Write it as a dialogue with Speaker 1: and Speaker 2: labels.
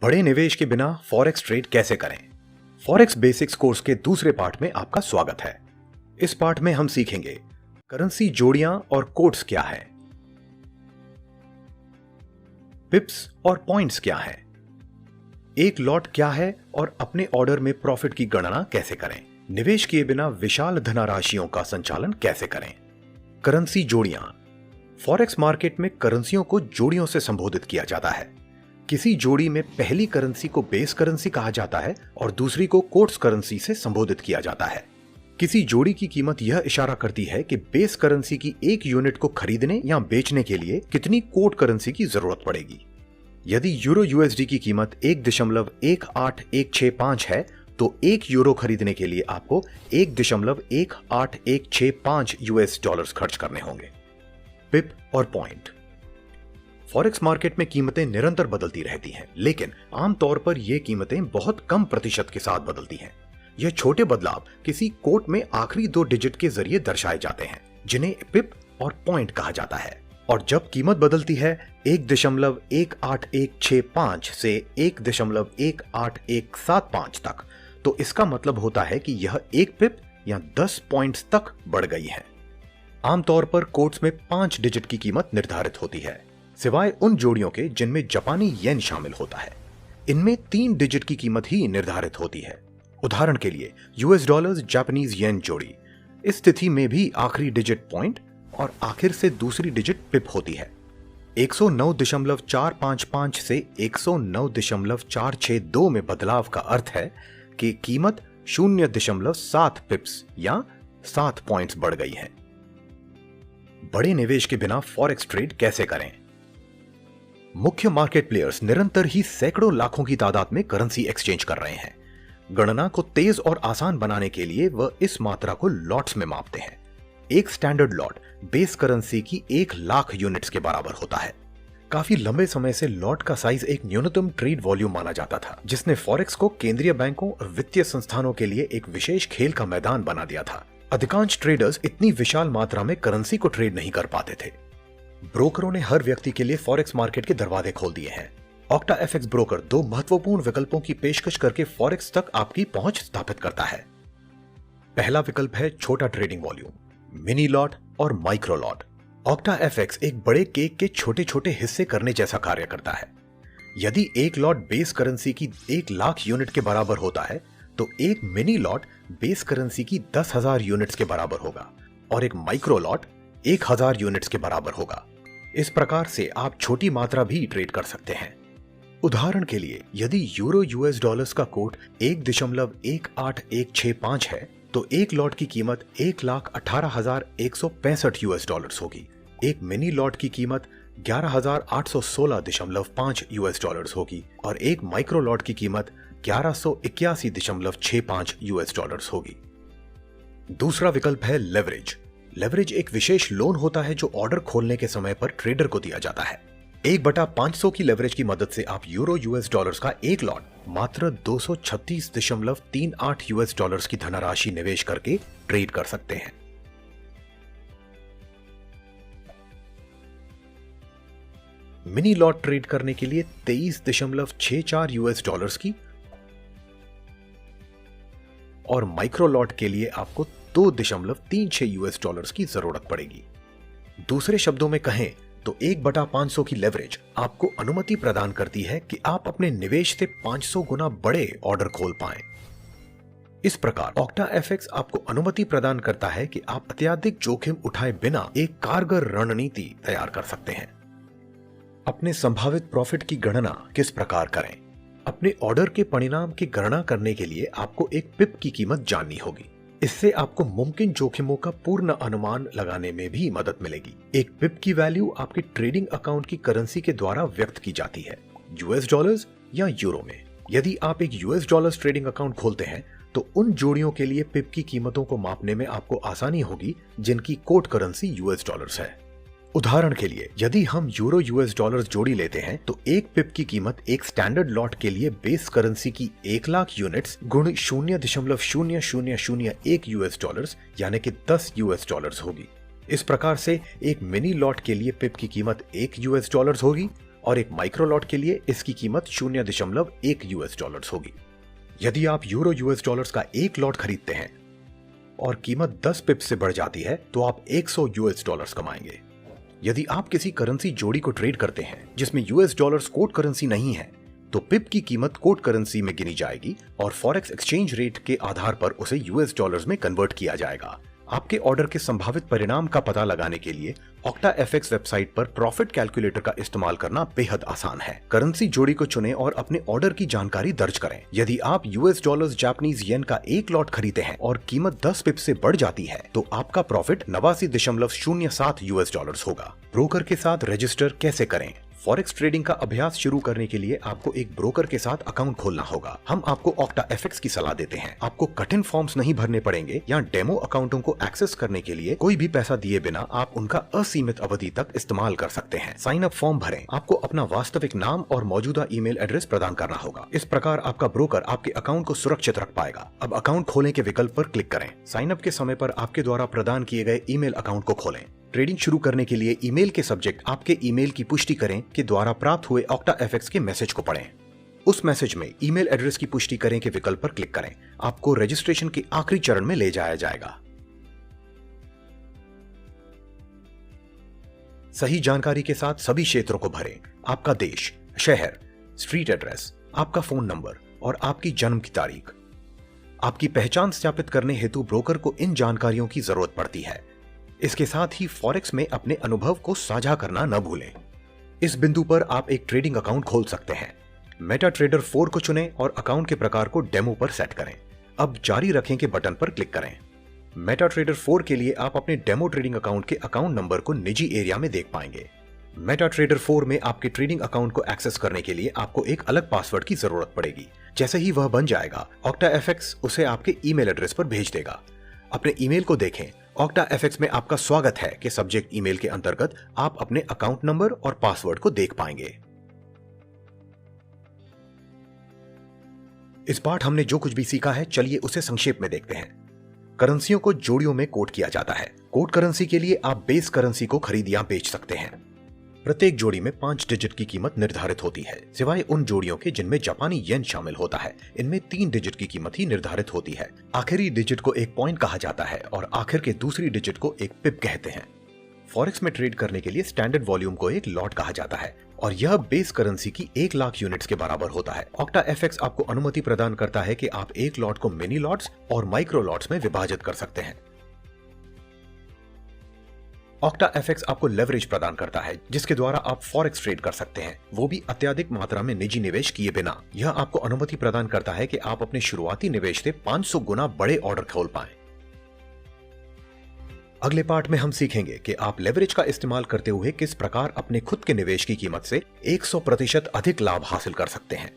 Speaker 1: बड़े निवेश के बिना फॉरेक्स ट्रेड कैसे करें? फॉरेक्स बेसिक्स कोर्स के दूसरे पार्ट में आपका स्वागत है। इस पार्ट में हम सीखेंगे करेंसी जोड़ियां और कोड्स क्या है, पिप्स और पॉइंट्स क्या है, एक लॉट क्या है और अपने ऑर्डर में प्रॉफिट की गणना कैसे करें, निवेश किए बिना विशाल धनराशियों का संचालन कैसे करें। करेंसी जोड़ियां। फॉरेक्स मार्केट में करेंसियों को जोड़ियों से संबोधित किया जाता है। किसी जोड़ी में पहली करेंसी को बेस करेंसी कहा जाता है और दूसरी को कोट्स करेंसी से संबोधित किया जाता है। किसी जोड़ी की कीमत यह इशारा करती है कि बेस करेंसी की एक यूनिट को खरीदने या बेचने के लिए कितनी कोट करेंसी की जरूरत पड़ेगी। यदि यूरो यूएसडी की कीमत 1.18165 है तो 1 यूरो खरीदने के लिए आपको 1.18165 यूएस डॉलर्स खर्च करने होंगे। पिप और पॉइंट। फॉरेक्स मार्केट में कीमतें निरंतर बदलती रहती हैं, लेकिन आमतौर पर यह कीमतें बहुत कम प्रतिशत के साथ बदलती हैं। यह छोटे बदलाव किसी कोट में आखिरी 2 डिजिट के जरिए दर्शाए जाते हैं, जिन्हें पिप और पॉइंट कहा जाता है। और जब कीमत बदलती है 1.18165 से 1.18175 तक, तो इसका मतलब होता है कि यह 1 पिप या 10 पॉइंट्स तक बढ़ गई है। आमतौर पर कोट्स में 5 डिजिट की कीमत निर्धारित होती है, सिवाय उन जोड़ियों के जिनमें जापानी येन शामिल होता है। इनमें 3 डिजिट की कीमत ही निर्धारित होती है। उदाहरण के लिए यूएस डॉलर्स जापानीज येन जोड़ी। इस स्थिति में भी आखिरी डिजिट पॉइंट और आखिर से दूसरी डिजिट पिप होती है। 109.455 से 109.462 में बदलाव का अर्थ है कि कीमत 0.7 पिप्स या 7 पॉइंट्स बढ़ गई है। बड़े निवेश के बिना फॉरेक्स ट्रेड कैसे करें? मुख्य मार्केट प्लेयर्स निरंतर ही सैकड़ों लाखों की तादाद में करेंसी एक्सचेंज कर रहे हैं। गणना को तेज और आसान बनाने के लिए वह इस मात्रा को लॉट्स में मापते हैं। एक स्टैंडर्ड लॉट बेस करेंसी की 1 लाख यूनिट्स के बराबर होता है। काफी लंबे समय से लॉट का साइज एक न्यूनतम ट्रेड वॉल्यूम माना जाता था, जिसने फॉरेक्स को केंद्रीय बैंकों और वित्तीय संस्थानों के लिए एक विशेष खेल का मैदान बना दिया था। अधिकांश ट्रेडर्स इतनी विशाल मात्रा में करेंसी को ट्रेड नहीं कर पाते थे। ब्रोकरों ने हर व्यक्ति के लिए फॉरेक्स मार्केट के दरवाजे खोल दिए हैं। ऑक्टा एफएक्स ब्रोकर 2 महत्वपूर्ण विकल्पों की पेशकश करके फॉरेक्स तक आपकी पहुंच स्थापित करता है। पहला विकल्प है छोटा ट्रेडिंग वॉल्यूम, मिनी लॉट और माइक्रो लॉट। ऑक्टा एफएक्स एक बड़े केक के छोटे छोटे हिस्से करने जैसा कार्य करता है। यदि एक लॉट बेस करेंसी की 1 लाख यूनिट के बराबर होता है तो एक मिनी लॉट बेस करेंसी की 10,000 यूनिट्स के बराबर होगा और एक माइक्रो लॉट 1000 यूनिट्स के बराबर होगा। इस प्रकार से आप छोटी मात्रा भी ट्रेड कर सकते हैं। उदाहरण के लिए यदि यूरो यूएस डॉलर्स का कोड 1.18165 है तो एक लॉट की कीमत 1,18,165 यूएस डॉलर्स होगी। एक मिनी लॉट की कीमत 11,816.5 यूएस डॉलर्स होगी और एक माइक्रो लॉट की कीमत 1181.65 यूएस डॉलर्स होगी। दूसरा विकल्प है लेवरेज। लेवरेज एक विशेष लोन होता है जो ऑर्डर खोलने के समय पर ट्रेडर को दिया जाता है। 1/500 की लेवरेज की मदद से आप यूरो यूएस डॉलर्स का एक लॉट मात्र 236.38 यूएस डॉलर्स की धनराशि निवेश करके ट्रेड कर सकते हैं। मिनी लॉट ट्रेड करने के लिए 23.64 यूएस डॉलर्स की और माइक्रो लॉट के लिए आपको 2.36 यूएस डॉलर्स की जरूरत पड़ेगी। दूसरे शब्दों में कहें तो 1/500 की लेवरेज आपको अनुमति प्रदान करती है कि आप अपने निवेश से 500 गुना बड़े ऑर्डर खोल पाएं। इस प्रकार ऑक्टा एफएक्स आपको अनुमति प्रदान करता है कि आप अत्यधिक जोखिम उठाए बिना एक कारगर रणनीति तैयार कर सकते हैं। अपने संभावित प्रॉफिट की गणना किस प्रकार करें? अपने ऑर्डर के परिणाम की गणना करने के लिए आपको एक पिप की कीमत जाननी होगी। इससे आपको मुमकिन जोखिमों का पूर्ण अनुमान लगाने में भी मदद मिलेगी। एक पिप की वैल्यू आपके ट्रेडिंग अकाउंट की करेंसी के द्वारा व्यक्त की जाती है, यूएस डॉलर्स या यूरो में। यदि आप एक यूएस डॉलर्स ट्रेडिंग अकाउंट खोलते हैं तो उन जोड़ियों के लिए पिप की कीमतों को मापने में आपको आसानी होगी जिनकी कोट करेंसी यूएस डॉलर्स है। उदाहरण के लिए यदि हम यूरो यूएस डॉलर्स जोड़ी लेते हैं तो एक पिप की कीमत एक स्टैंडर्ड लॉट के लिए बेस करेंसी की 1 लाख यूनिट्स गुण 0.0001 यूएस डॉलर्स यानी कि 10 यूएस डॉलर्स होगी। इस प्रकार से एक मिनी लॉट के लिए पिप की कीमत 1 यूएस डॉलर्स होगी और एक माइक्रो लॉट के लिए इसकी कीमत 0.1 यूएस डॉलर्स होगी। यदि आप यूरो यूएस डॉलर्स का एक लॉट खरीदते हैं और कीमत 10 पिप्स से बढ़ जाती है तो आप 100 यूएस डॉलर्स कमाएंगे। यदि आप किसी करेंसी जोड़ी को ट्रेड करते हैं जिसमें यूएस डॉलर्स कोड करेंसी नहीं है तो पिप की कीमत कोड करेंसी में गिनी जाएगी और फॉरेक्स एक्सचेंज रेट के आधार पर उसे यूएस डॉलर्स में कन्वर्ट किया जाएगा। आपके ऑर्डर के संभावित परिणाम का पता लगाने के लिए OctaFX वेबसाइट पर प्रॉफिट कैलकुलेटर का इस्तेमाल करना बेहद आसान है। करेंसी जोड़ी को चुनें और अपने ऑर्डर की जानकारी दर्ज करें। यदि आप यूएस डॉलर्स जापानीज येन का एक लॉट खरीदते हैं और कीमत 10 पिप से बढ़ जाती है तो आपका प्रॉफिट 89.07 यूएस डॉलर्स होगा। ब्रोकर के साथ रजिस्टर कैसे करें? फॉरेक्स ट्रेडिंग का अभ्यास शुरू करने के लिए आपको एक ब्रोकर के साथ अकाउंट खोलना होगा। हम आपको OctaFX की सलाह देते हैं। आपको कठिन फॉर्म्स नहीं भरने पड़ेंगे या डेमो अकाउंटों को एक्सेस करने के लिए कोई भी पैसा दिए बिना आप उनका असीमित अवधि तक इस्तेमाल कर सकते हैं। साइन अप फॉर्म भरें। आपको अपना वास्तविक नाम और मौजूदा ईमेल एड्रेस प्रदान करना होगा। इस प्रकार आपका ब्रोकर आपके अकाउंट को सुरक्षित रख पाएगा। अब अकाउंट खोलने के विकल्प पर क्लिक करें। साइन अप के समय पर आपके द्वारा प्रदान किए गए ईमेल अकाउंट को खोलें। ट्रेडिंग शुरू करने के लिए ईमेल के सब्जेक्ट आपके ईमेल की पुष्टि करें के द्वारा प्राप्त हुए OctaFX के मैसेज को पढ़ें। उस मैसेज में ईमेल एड्रेस की पुष्टि करें के विकल्प पर क्लिक करें। आपको रजिस्ट्रेशन के आखिरी चरण में ले जाया जाएगा। सही जानकारी के साथ सभी क्षेत्रों को भरें। आपका देश, शहर, स्ट्रीट एड्रेस, आपका फोन नंबर और आपकी जन्म की तारीख। आपकी पहचान सत्यापित करने हेतु ब्रोकर को इन जानकारियों की जरूरत पड़ती है। इसके साथ ही फॉरेक्स में अपने अनुभव को साझा करना न भूलें। इस बिंदु पर आप एक ट्रेडिंग अकाउंट खोल सकते हैं। मेटाट्रेडर 4 को चुनें और अकाउंट के प्रकार को डेमो पर सेट करें। अब जारी रखें के बटन पर क्लिक करें। मेटाट्रेडर 4 के लिए आप अपने डेमो ट्रेडिंग अकाउंट के अकाउंट नंबर को निजी एरिया में देख पाएंगे। मेटाट्रेडर 4 में आपके ट्रेडिंग अकाउंट को एक्सेस करने के लिए आपको एक अलग पासवर्ड की जरूरत पड़ेगी। जैसे ही वह बन जाएगा, OctaFX उसे आपके ईमेल एड्रेस पर भेज देगा। अपने ईमेल को देखें। OctaFX में आपका स्वागत है के सब्जेक्ट ईमेल के अंतर्गत आप अपने अकाउंट नंबर और पासवर्ड को देख पाएंगे। इस पाठ हमने जो कुछ भी सीखा है, चलिए उसे संक्षेप में देखते हैं। करेंसियों को जोड़ियों में कोड किया जाता है। कोड करेंसी के लिए आप बेस करेंसी को खरीद या बेच सकते हैं। प्रत्येक जोड़ी में 5 डिजिट की कीमत निर्धारित होती है, सिवाय उन जोड़ियों के जिनमें जापानी येन शामिल होता है। इनमें 3 डिजिट की कीमत ही निर्धारित होती है। आखिरी डिजिट को एक पॉइंट कहा जाता है और आखिर के दूसरी डिजिट को एक पिप कहते हैं। फॉरेक्स में ट्रेड करने के लिए स्टैंडर्ड वॉल्यूम को एक लॉट कहा जाता है और यह बेस करेंसी की 1 लाख यूनिट्स के बराबर होता है। OctaFX आपको अनुमति प्रदान करता है कि आप एक लॉट को मिनी लॉट्स और माइक्रो लॉट्स में विभाजित कर सकते हैं। OctaFX आपको लेवरेज प्रदान करता है जिसके द्वारा आप फॉरेक्स ट्रेड कर सकते हैं, वो भी अत्यधिक मात्रा में निजी निवेश किए बिना। यह आपको अनुमति प्रदान करता है कि आप अपने शुरुआती निवेश से 500 गुना बड़े ऑर्डर खोल पाएं। अगले पार्ट में हम सीखेंगे कि आप लेवरेज का इस्तेमाल करते हुए किस प्रकार अपने खुद के निवेश की कीमत से 100% अधिक लाभ हासिल कर सकते हैं।